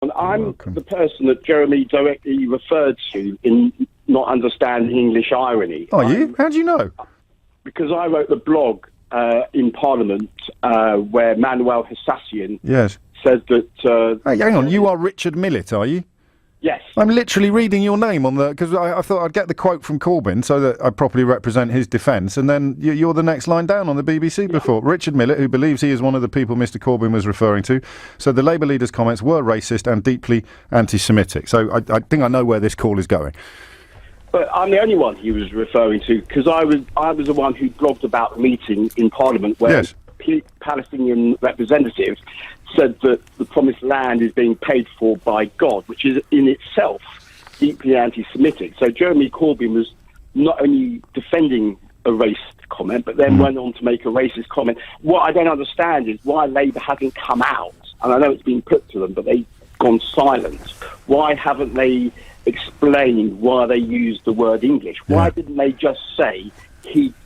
And I'm the person that Jeremy directly referred to in not understanding English irony. Are you? How do you know? Because I wrote the blog in Parliament where Manuel Hassassian said that... hey, hang on, you are Richard Millett, are you? Yes. I'm literally reading your name on the... Because I thought I'd get the quote from Corbyn so that I properly represent his defence, and then you're the next line down on the BBC before. Richard Millett, who believes he is one of the people Mr Corbyn was referring to, said the Labour leader's comments were racist and deeply anti-Semitic. So I think I know where this call is going. But I'm the only one he was referring to, because I was the one who blogged about the meeting in Parliament where Palestinian representatives said that the promised land is being paid for by God, which is in itself deeply anti-Semitic. So Jeremy Corbyn was not only defending a racist comment, but then went on to make a racist comment. What I don't understand is why Labour hasn't come out, and I know it's been put to them, but they've gone silent. Why haven't they explained why they used the word English? Why didn't they just say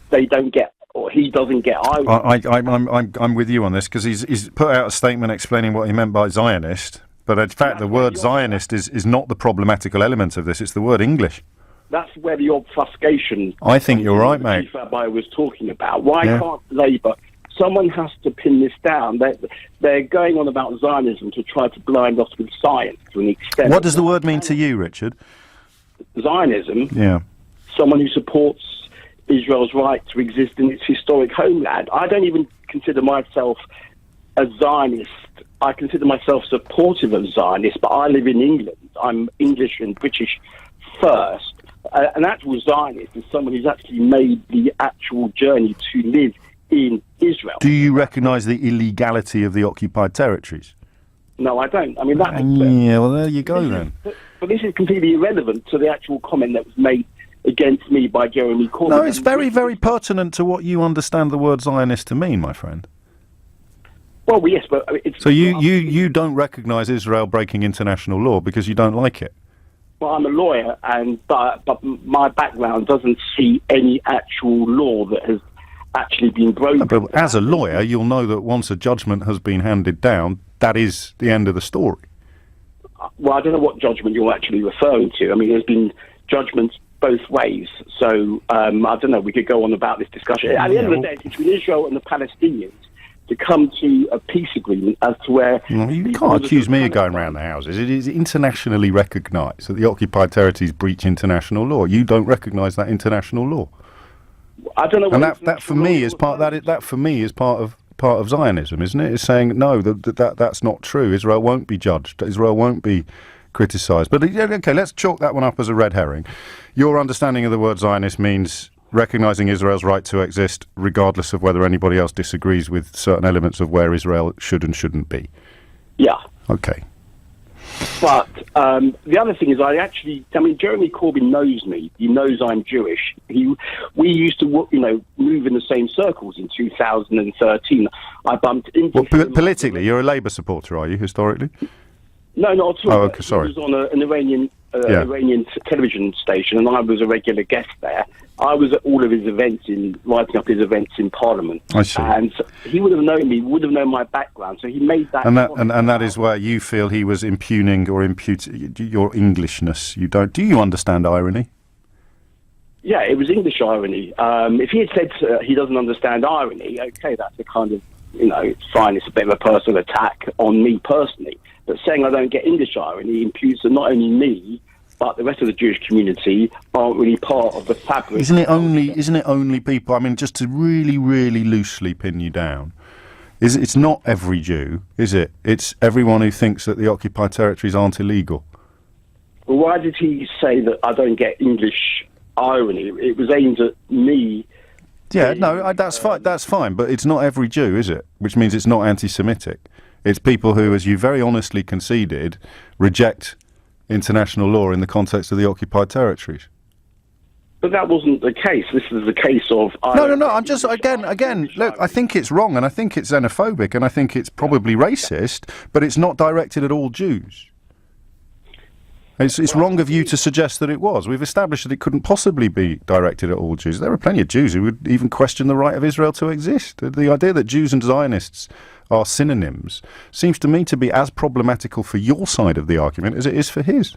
they don't get, or he doesn't get Irish? I'm with you on this, because he's put out a statement explaining what he meant by Zionist, but in fact the word Zionist is not the problematical element of this, it's the word English. That's where the obfuscation... I think you're right, mate. ...I was talking about. Why can't Labour... Someone has to pin this down. They're going on about Zionism to try to blind us with science to an extent. What does the word mean to you, Richard? Zionism? Yeah. Someone who supports Israel's right to exist in its historic homeland. I don't even consider myself a Zionist. I consider myself supportive of Zionists, but I live in England. I'm English and British first. An actual Zionist is someone who's actually made the actual journey to live in Israel. Do you recognise the illegality of the occupied territories? No, I don't. I mean, that... yeah, well, there you go then. But this is completely irrelevant to the actual comment that was made against me by Jeremy Corbyn. No, it's very, very pertinent to what you understand the word Zionist to mean, my friend. Well, yes, but... it's so you don't recognise Israel breaking international law because you don't like it? Well, I'm a lawyer, but my background doesn't see any actual law that has actually been broken. No, but as a lawyer, you'll know that once a judgment has been handed down, that is the end of the story. Well, I don't know what judgment you're actually referring to. I mean, there's been judgments both ways. So, I don't know, we could go on about this discussion. At the end of the day, it's between Israel and the Palestinians to come to a peace agreement as to where... Well, you can't accuse me of going around the houses. It is internationally recognised that the occupied territories breach international law. You don't recognise that international law. I don't know. And that for me is part of Zionism, isn't it? It's saying no, that's not true. Israel won't be judged. Israel won't be criticised. But okay, let's chalk that one up as a red herring. Your understanding of the word Zionist means recognising Israel's right to exist, regardless of whether anybody else disagrees with certain elements of where Israel should and shouldn't be. Yeah. Okay. But the other thing is, Jeremy Corbyn knows me. He knows I'm Jewish. We used to, move in the same circles in 2013. I bumped into him. Politically, you're a Labour supporter, are you, historically? No, not at all. Oh, okay, sorry. He was on an Iranian television station, and I was a regular guest there. I was at all of his events, writing up his events in Parliament. I see. And so he would have known me, would have known my background, so he made that... And that is where you feel he was impugning or imputing your Englishness. Do you understand irony? Yeah, it was English irony. If he had said he doesn't understand irony, okay, that's a kind of, it's fine, it's a bit of a personal attack on me personally. But saying I don't get English irony imputes that not only me, but the rest of the Jewish community aren't really part of the fabric. Isn't it only people? I mean, just to really, really loosely pin you down, it's not every Jew, is it? It's everyone who thinks that the occupied territories aren't illegal. Well, why did he say that I don't get English irony? It was aimed at me. Yeah, no, that's fine. That's fine, but it's not every Jew, is it? Which means it's not anti-Semitic. It's people who, as you very honestly conceded, reject international law in the context of the occupied territories. But that wasn't the case. This is the case of... No. I'm just, again, look, I think it's wrong, and I think it's xenophobic, and I think it's probably racist, but it's not directed at all Jews. It's wrong of you to suggest that it was. We've established that it couldn't possibly be directed at all Jews. There are plenty of Jews who would even question the right of Israel to exist. The idea that Jews and Zionists are synonyms seems to me to be as problematical for your side of the argument as it is for his.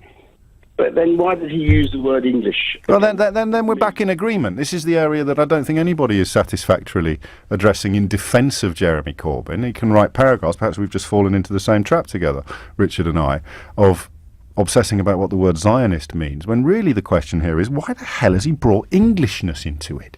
But then why did he use the word English? Well, then we're back in agreement. This is the area that I don't think anybody is satisfactorily addressing in defence of Jeremy Corbyn. He can write paragraphs. Perhaps we've just fallen into the same trap together, Richard and I, of obsessing about what the word Zionist means, when really the question here is, why the hell has he brought Englishness into it?